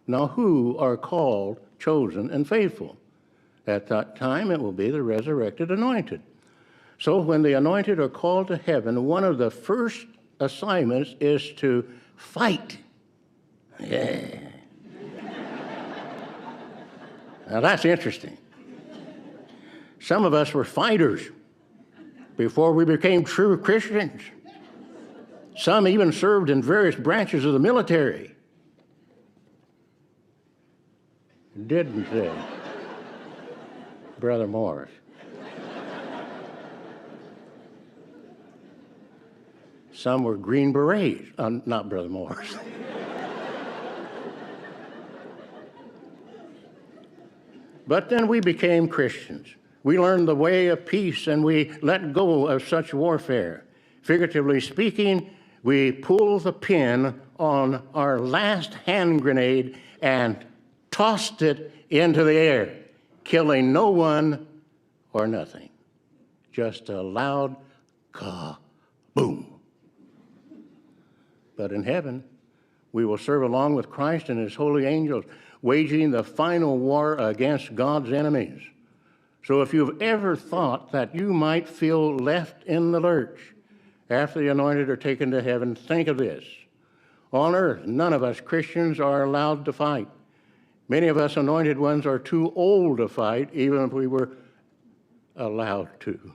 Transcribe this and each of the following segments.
Now who are called, chosen, and faithful? At that time it will be the resurrected anointed. So when the anointed are called to heaven, one of the first assignments is to fight. Yeah. Now that's interesting. Some of us were fighters before we became true Christians. Some even served in various branches of the military. Didn't they, Brother Morris? Some were Green Berets, not Brother Morris. But then we became Christians. We learned the way of peace and we let go of such warfare. Figuratively speaking, we pulled the pin on our last hand grenade and tossed it into the air, killing no one or nothing. Just a loud ka-boom. But in heaven, we will serve along with Christ and his holy angels, waging the final war against God's enemies. So if you've ever thought that you might feel left in the lurch after the anointed are taken to heaven, think of this. On earth, none of us Christians are allowed to fight. Many of us anointed ones are too old to fight, even if we were allowed to.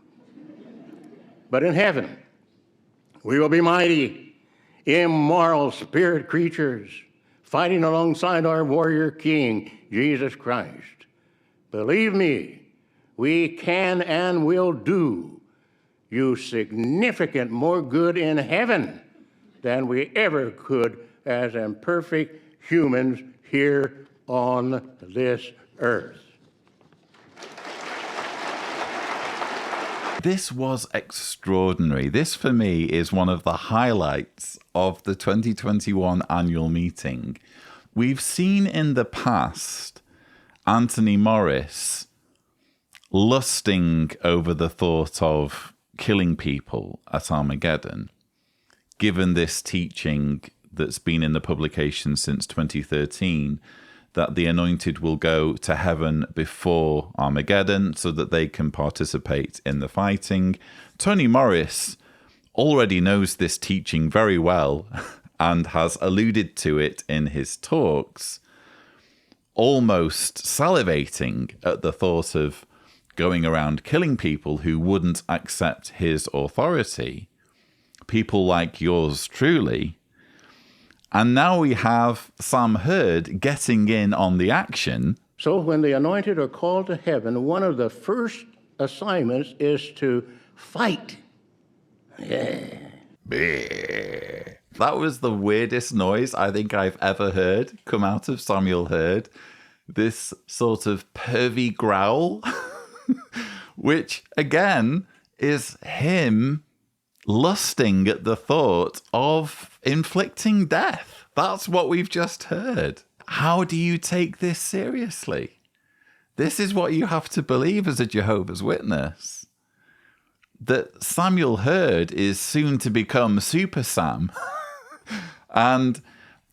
But in heaven, we will be mighty, immoral spirit creatures, fighting alongside our warrior king, Jesus Christ. Believe me, we can and will do you significant more good in heaven than we ever could as imperfect humans here on this earth. This was extraordinary. This, for me, is one of the highlights of the 2021 annual meeting. We've seen in the past Anthony Morris lusting over the thought of killing people at Armageddon, given this teaching that's been in the publication since 2013, that the anointed will go to heaven before Armageddon so that they can participate in the fighting. Tony Morris already knows this teaching very well and has alluded to it in his talks, almost salivating at the thought of going around killing people who wouldn't accept his authority. People like yours truly. And now we have Sam Hurd getting in on the action. So when the anointed are called to heaven, one of the first assignments is to fight. Yeah. That was the weirdest noise I think I've ever heard come out of Samuel Hurd. This sort of pervy growl, which again is him lusting at the thought of inflicting death. That's what we've just heard. How do you take this seriously? This is what you have to believe as a Jehovah's Witness. That Samuel Hurd is soon to become Super Sam. And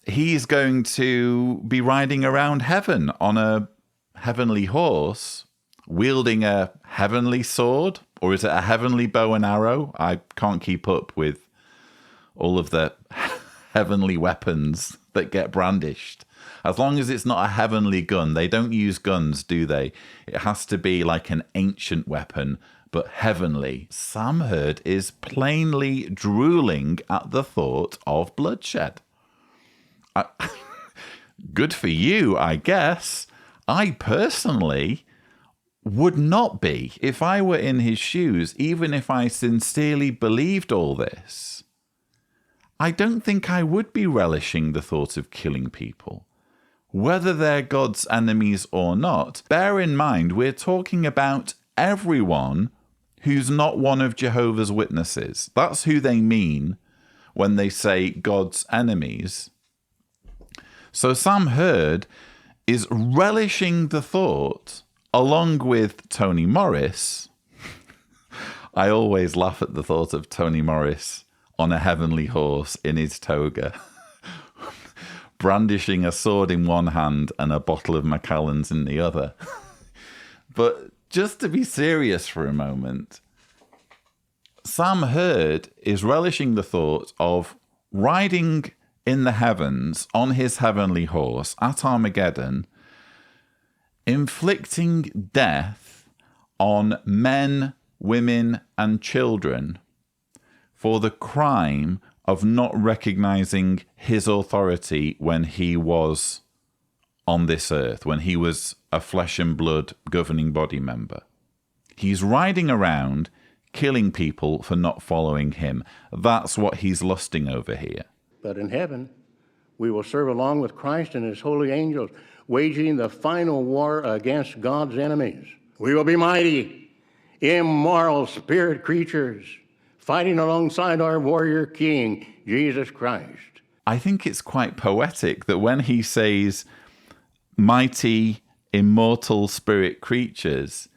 he's going to be riding around heaven on a heavenly horse, wielding a heavenly sword. Or is it a heavenly bow and arrow? I can't keep up with all of the heavenly weapons that get brandished. As long as it's not a heavenly gun. They don't use guns, do they? It has to be like an ancient weapon, but heavenly. Sam Hurd is plainly drooling at the thought of bloodshed. Good for you, I guess. I personally would not be if I were in his shoes, even if I sincerely believed all this. I don't think I would be relishing the thought of killing people, whether they're God's enemies or not. Bear in mind, we're talking about everyone who's not one of Jehovah's Witnesses. That's who they mean when they say God's enemies. So Sam Hurd is relishing the thought, along with Tony Morris. I always laugh at the thought of Tony Morris on a heavenly horse in his toga. brandishing a sword in one hand and a bottle of Macallan's in the other. But just to be serious for a moment, Sam Hurd is relishing the thought of riding in the heavens on his heavenly horse at Armageddon, inflicting death on men, women, and children for the crime of not recognizing his authority when he was on this earth, when he was a flesh and blood governing body member. He's riding around killing people for not following him. That's what he's lusting over here. But in heaven, we will serve along with Christ and his holy angels, waging the final war against God's enemies. We will be mighty, immoral spirit creatures, fighting alongside our warrior king, Jesus Christ. I think it's quite poetic that when he says mighty, immortal spirit creatures,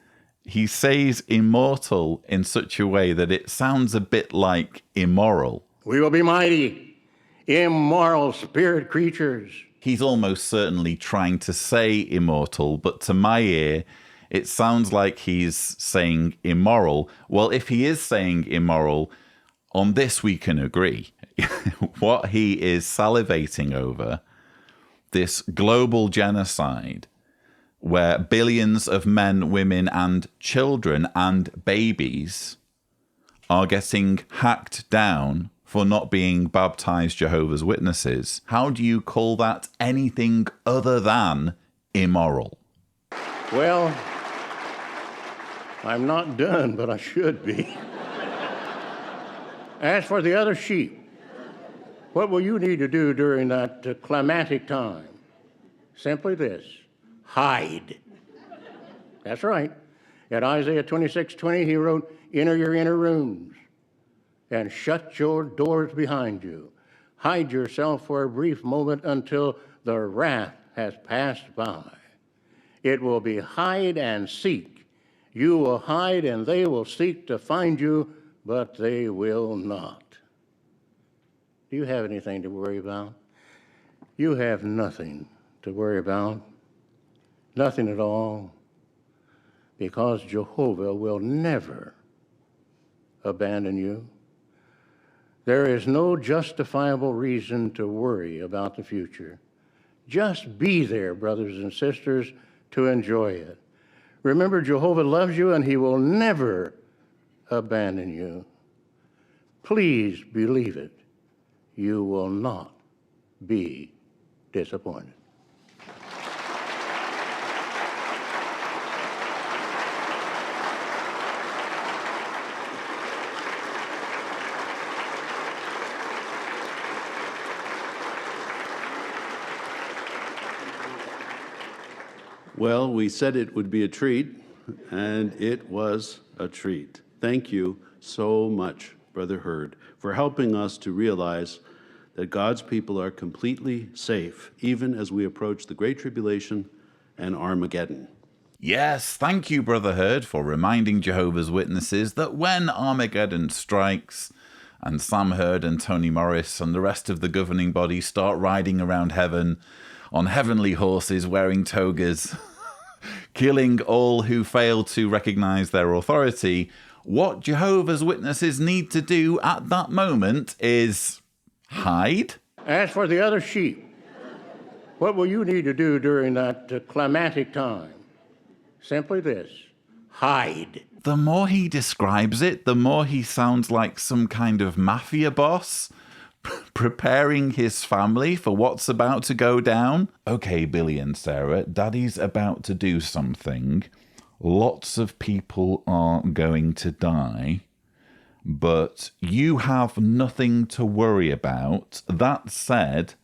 he says immortal in such a way that it sounds a bit like immoral. We will be mighty, immoral spirit creatures. He's almost certainly trying to say immortal, but to my ear, it sounds like he's saying immoral. Well, if he is saying immoral, on this we can agree. What he is salivating over, this global genocide, where billions of men, women, and children and babies are getting hacked down for not being baptized Jehovah's Witnesses. How do you call that anything other than immoral? Well, I'm not done, but I should be. As for the other sheep, what will you need to do during that climatic time? Simply this: hide. That's right. At Isaiah 26:20, he wrote, "Enter your inner rooms and shut your doors behind you. Hide yourself for a brief moment until the wrath has passed by." It will be hide and seek. You will hide and they will seek to find you, but they will not. Do you have anything to worry about? You have nothing to worry about. Nothing at all. Because Jehovah will never abandon you. There is no justifiable reason to worry about the future. Just be there, brothers and sisters, to enjoy it. Remember, Jehovah loves you and he will never abandon you. Please believe it. You will not be disappointed. Well, we said it would be a treat, and it was a treat. Thank you so much, Brother Hurd, for helping us to realize that God's people are completely safe, even as we approach the Great Tribulation and Armageddon. Yes, thank you, Brother Hurd, for reminding Jehovah's Witnesses that when Armageddon strikes and Sam Hurd and Tony Morris and the rest of the governing body start riding around heaven on heavenly horses wearing togas, killing all who fail to recognize their authority, what Jehovah's Witnesses need to do at that moment is hide. As for the other sheep, what will you need to do during that climatic time? Simply this: hide. The more he describes it, the more he sounds like some kind of mafia boss preparing his family for what's about to go down. Okay, Billy and Sarah, Daddy's about to do something. Lots of people are going to die, but you have nothing to worry about. That said,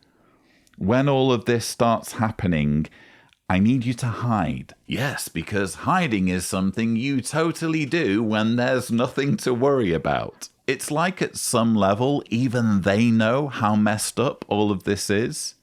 when all of this starts happening, I need you to hide. Yes, because hiding is something you totally do when there's nothing to worry about. It's like at some level, even they know how messed up all of this is.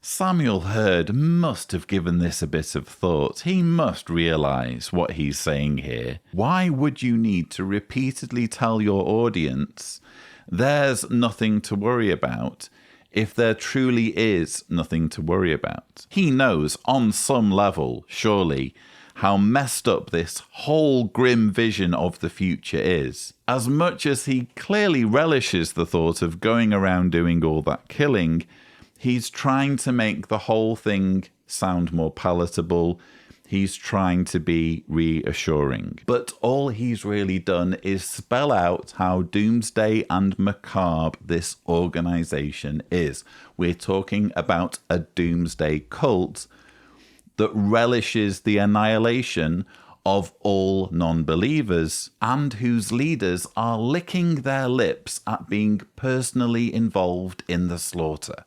Samuel Hurd must have given this a bit of thought. He must realize what he's saying here. Why would you need to repeatedly tell your audience there's nothing to worry about if there truly is nothing to worry about. He knows on some level, surely, how messed up this whole grim vision of the future is. As much as he clearly relishes the thought of going around doing all that killing, he's trying to make the whole thing sound more palatable. He's trying to be reassuring. But all he's really done is spell out how doomsday and macabre this organization is. We're talking about a doomsday cult that relishes the annihilation of all non-believers and whose leaders are licking their lips at being personally involved in the slaughter.